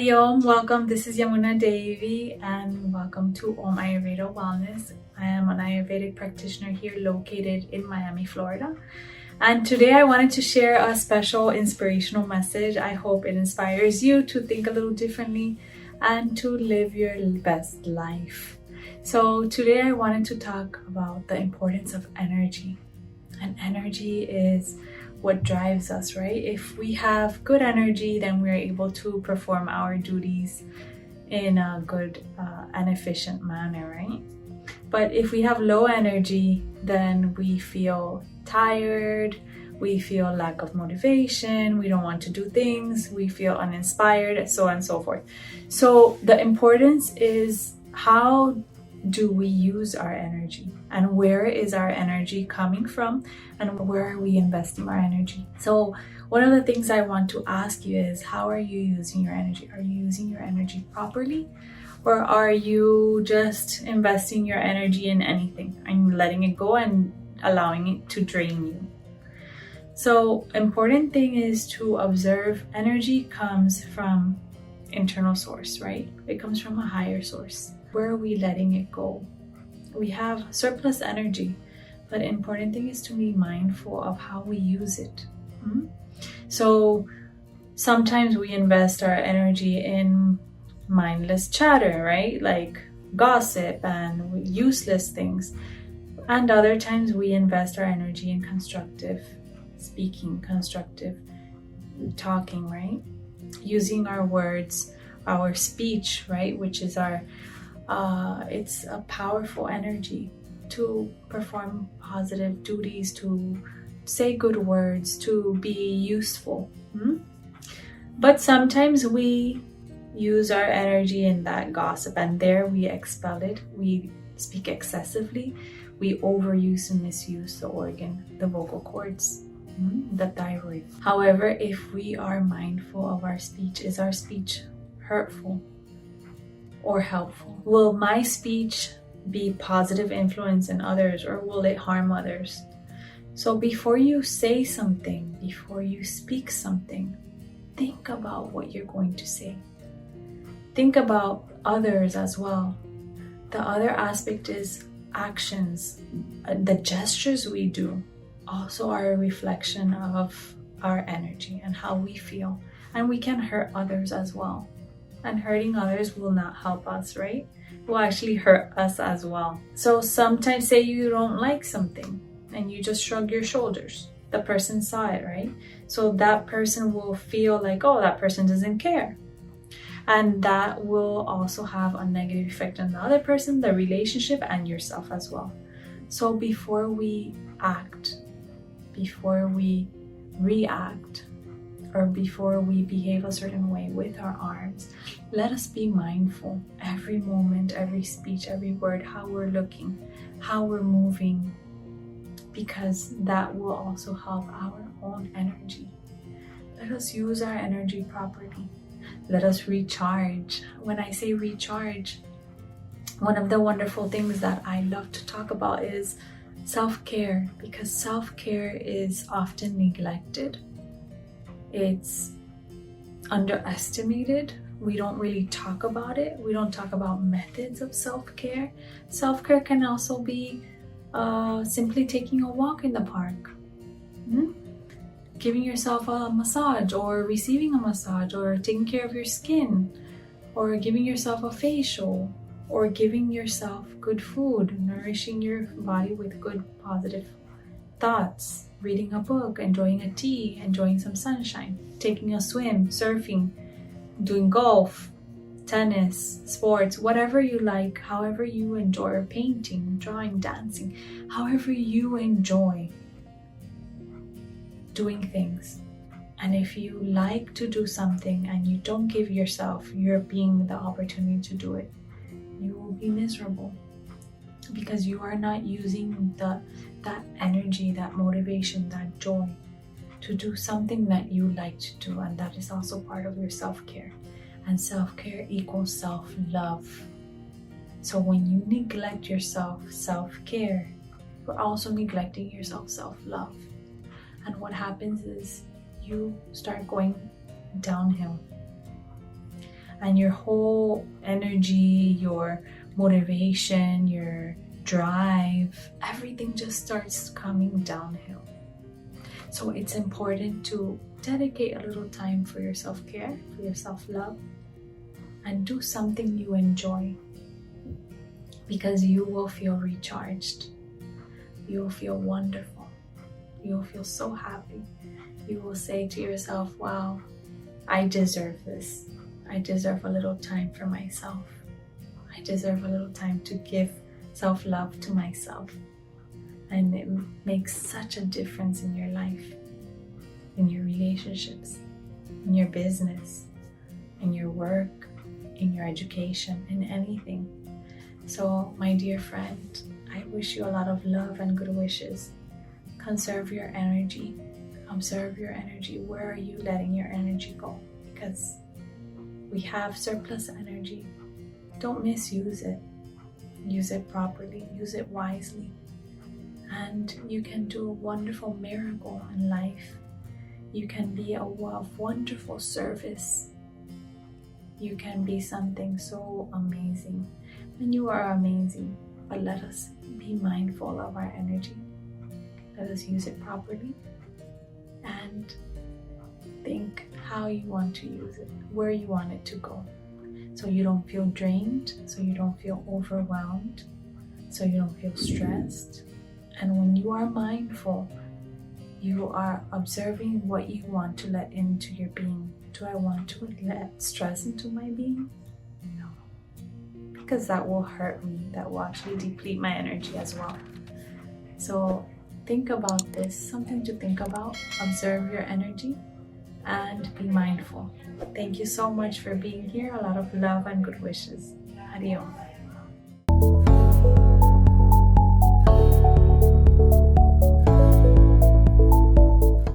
Hari Om, welcome. This is Yamuna Devi and welcome to Om Ayurveda Wellness. I am an Ayurvedic practitioner here located in Miami, Florida. And today I wanted to share a special inspirational message. I hope it inspires you to think a little differently and to live your best life. So today I wanted to talk about the importance of energy. And energy is what drives us, right? If we have good energy, then we're able to perform our duties in a good and efficient manner, right? But if we have low energy, then we feel tired, we feel lack of motivation, we don't want to do things, we feel uninspired, so on and so forth. So the importance is, how do we use our energy, and where is our energy coming from, and where are we investing our energy? So one of the things I want to ask you is, how are you using your energy? Are you using your energy properly, or are you just investing your energy in anything and letting it go and allowing it to drain you? So important thing is to observe. Energy comes from internal source, right? It comes from a higher source. Where are we letting it go? We have surplus energy, but the important thing is to be mindful of how we use it. So sometimes we invest our energy in mindless chatter, right? Like gossip and useless things. And other times we invest our energy in constructive speaking, constructive talking, right? Using our words, our speech, right? Which is our it's a powerful energy to perform positive duties, to say good words, to be useful. But sometimes we use our energy in that gossip, and there we expel it. We speak excessively. We overuse and misuse the organ, the vocal cords, the thyroid. However, if we are mindful of our speech, is our speech hurtful or helpful? Will my speech be positive influence in others, or will it harm others? So before you say something, before you speak something, think about what you're going to say. Think about others as well. The other aspect is actions. The gestures we do also are a reflection of our energy and how we feel. And we can hurt others as well. And hurting others will not help us, right? Will actually hurt us as well. So sometimes, say you don't like something and you just shrug your shoulders. The person saw it, right? So that person will feel like, oh, that person doesn't care. And that will also have a negative effect on the other person, the relationship, and yourself as well. So before we act, before we react, or before we behave a certain way with our arms, let us be mindful every moment, every speech, every word, how we're looking, how we're moving, because that will also help our own energy. Let us use our energy properly. Let us recharge. When I say recharge, one of the wonderful things that I love to talk about is self-care, because self-care is often neglected. It's underestimated. We don't really talk about it. We don't talk about methods of self-care. Self-care can also be simply taking a walk in the park, giving yourself a massage, or receiving a massage, or taking care of your skin, or giving yourself a facial, or giving yourself good food, nourishing your body with good positive thoughts, reading a book, enjoying a tea, enjoying some sunshine, taking a swim, surfing, doing golf, tennis, sports, whatever you like, however you enjoy, painting, drawing, dancing, however you enjoy doing things. And if you like to do something and you don't give yourself, your being, the opportunity to do it, you will be miserable, because you are not using that energy, that motivation, that joy to do something that you like to do. And that is also part of your self-care. And self-care equals self-love. So when you neglect yourself, self-care, you're also neglecting yourself, self-love. And what happens is you start going downhill. and your whole energy, your motivation, your drive, everything just starts coming downhill. So it's important to dedicate a little time for your self-care, for your self-love, and do something you enjoy, because you will feel recharged. You will feel wonderful. You will feel so happy. You will say to yourself, wow, I deserve this. I deserve a little time for myself. I deserve a little time to give self-love to myself. And it makes such a difference in your life, in your relationships, in your business, in your work, in your education, in anything. So, my dear friend, I wish you a lot of love and good wishes. Conserve your energy. Observe your energy. Where are you letting your energy go? Because we have surplus energy. Don't misuse it. Use it properly. Use it wisely. And you can do a wonderful miracle in life. You can be of wonderful service. You can be something so amazing. And you are amazing. But let us be mindful of our energy. Let us use it properly. And think how you want to use it, where you want it to go. So you don't feel drained, so you don't feel overwhelmed, so you don't feel stressed. And when you are mindful, you are observing what you want to let into your being. Do I want to let stress into my being? No. Because that will hurt me. That will actually deplete my energy as well. So think about this, something to think about. Observe your energy and be mindful. Thank you so much for being here. A lot of love and good wishes. Adios.